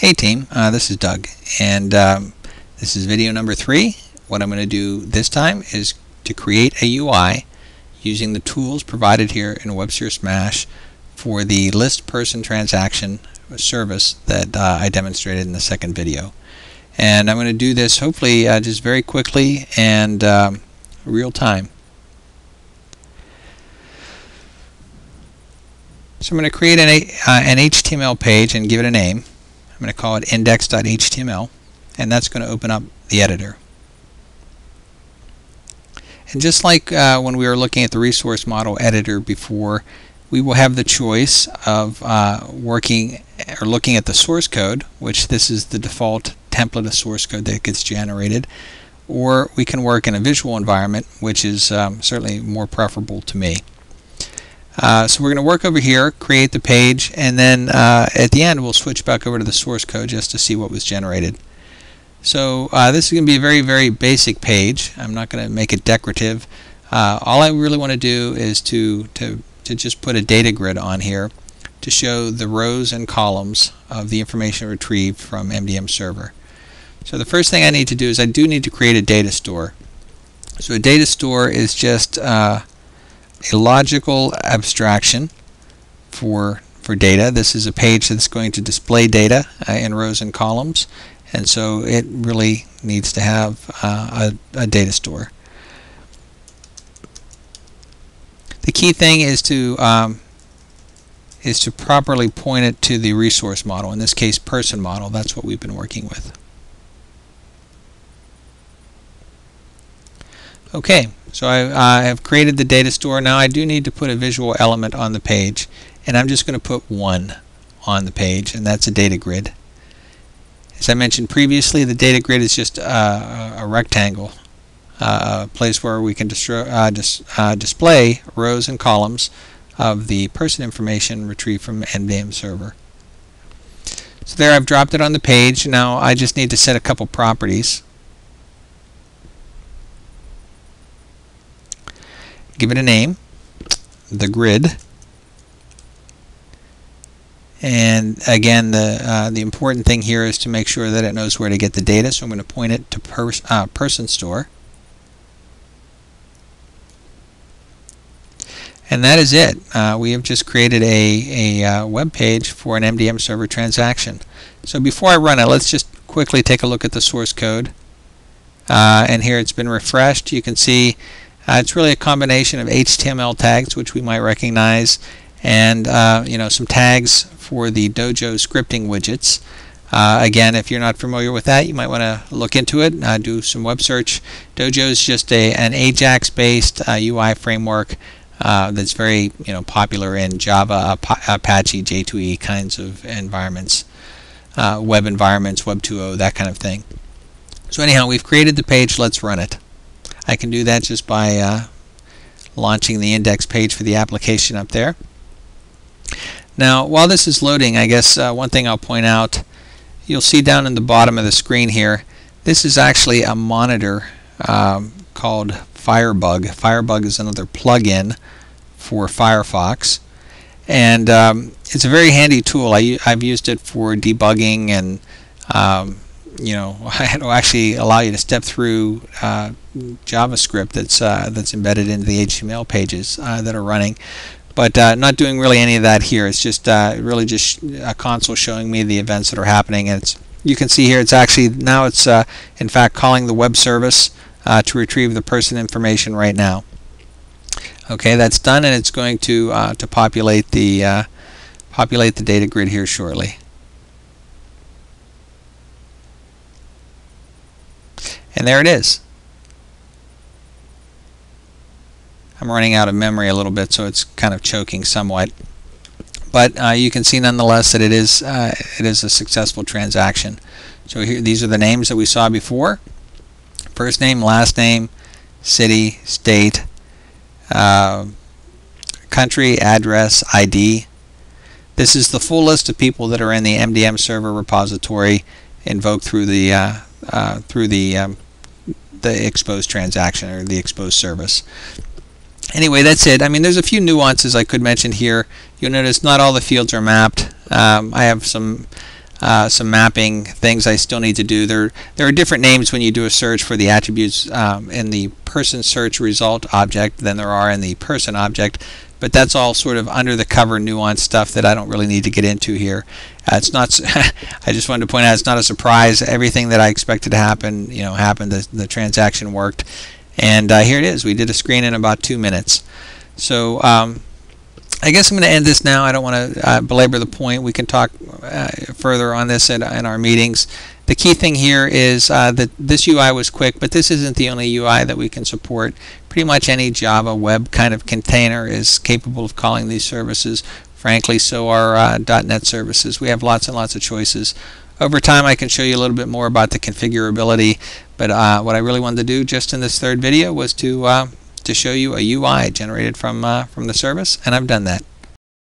Hey team, this is Doug, and this is video number 3. What I'm going to do this time is to create a UI using the tools provided here in WebSphere sMash for the list person transaction service that I demonstrated in the second video. And I'm going to do this hopefully just very quickly and real time. So I'm going to create an HTML page and give it a name. I'm going to call it index.html, and that's going to open up the editor. And just like when we were looking at the resource model editor before, we will have the choice of looking at the source code, which this is the default template of source code that gets generated, or we can work in a visual environment, which is certainly more preferable to me. So we're going to work over here, create the page, and then at the end we'll switch back over to the source code just to see what was generated. So this is going to be a very, very basic page. I'm not going to make it decorative. All I really want to do is to just put a data grid on here to show the rows and columns of the information retrieved from MDM Server. So the first thing I need to do is I do need to create a data store. So a data store is just a logical abstraction for data. This is a page that's going to display data in rows and columns, and so it really needs to have a data store. The key thing is to properly point it to the resource model, in this case person model. That's what we've been working with. Okay, so I have created the data store. Now I do need to put a visual element on the page, and I'm just going to put one on the page, and that's a data grid. As I mentioned previously, the data grid is just a rectangle, a place where we can display rows and columns of the person information retrieved from MDM Server. So there, I've dropped it on the page. Now I just need to set a couple properties. Give it a name, the grid, and again the important thing here is to make sure that it knows where to get the data, so I'm going to point it to person store, and that is it. We have just created a web page for an MDM Server transaction. So before I run it, let's just quickly take a look at the source code, and here it's been refreshed. You can see it's really a combination of HTML tags, which we might recognize, and some tags for the DoJo scripting widgets. Again, if you're not familiar with that, you might want to look into it, do some web search. DoJo is just an Ajax-based UI framework that's very popular in Java, Apache, J2E kinds of environments, web environments, Web 2.0, that kind of thing. So anyhow, we've created the page. Let's run it. I can do that just by launching the index page for the application up there. Now, while this is loading, I guess one thing I'll point out, you'll see down in the bottom of the screen here, this is actually a monitor called Firebug. Firebug is another plugin for Firefox, and it's a very handy tool. I've used it for debugging, and it'll actually allow you to step through JavaScript that's embedded into the HTML pages that are running, but not doing really any of that here. It's just really just a console showing me the events that are happening, and you can see here it's actually now it's in fact calling the web service to retrieve the person information right now. Okay, that's done, and it's going to populate the data grid here shortly. And there it is. I'm running out of memory a little bit, so it's kind of choking somewhat. But you can see nonetheless that it is a successful transaction. So here, these are the names that we saw before: first name, last name, city, state, country, address, ID. This is the full list of people that are in the MDM Server repository invoked through the exposed transaction or the exposed service. Anyway, that's it. I mean, there's a few nuances I could mention here. You'll notice not all the fields are mapped. I have some some mapping things I still need to do. There are different names when you do a search for the attributes in the person search result object than there are in the person object, but that's all sort of under the cover nuanced stuff that I don't really need to get into here. It's not. I just wanted to point out it's not a surprise. Everything that I expected to happen, happened. The transaction worked, and here it is. We did a screen in about 2 minutes. So I guess I'm going to end this now. I don't want to belabor the point. We can talk further on this in our meetings. The key thing here is that this UI was quick, but this isn't the only UI that we can support. Pretty much any Java web kind of container is capable of calling these services. Frankly, so are .NET services. We have lots and lots of choices. Over time, I can show you a little bit more about the configurability, but what I really wanted to do just in this third video was to show you a UI generated from the service, and I've done that.